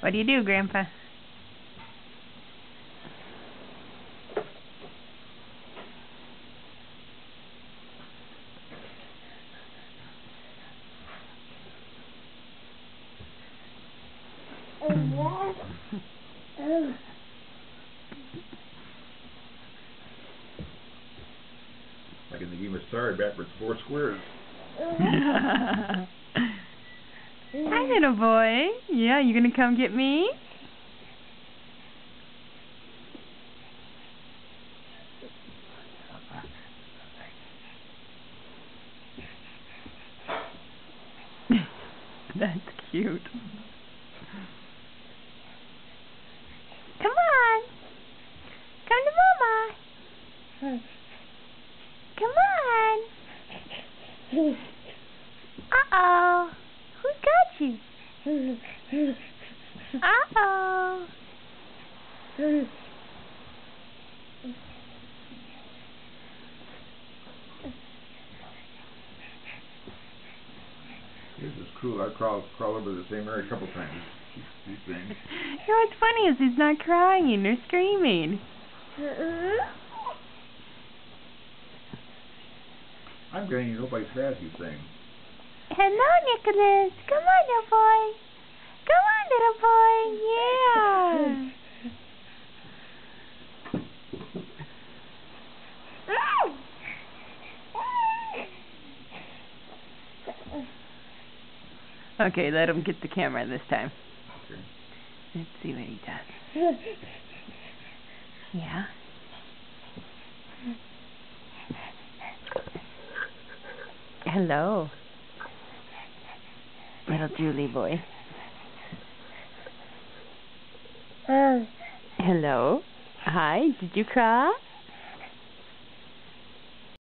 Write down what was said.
What do you do, Grandpa? Like in the game of Sorry, backwards 4 squares. Hi, little boy. Yeah, you gonna come get me? That's cute. Come on. Come to Mama. Come on. Uh-oh. Who's got you? Uh-oh. This is cool. I crawl over the same area a couple times. These things. You know what's funny is he's not crying or screaming. I'm getting nobody's fast, you saying. Hello, Nicholas. Come on, little boy. Come on, little boy. Yeah. Okay, let him get the camera this time. Okay. Let's see what he does. Yeah. Hello. Little Julie boy. Hello. Hi, did you cry?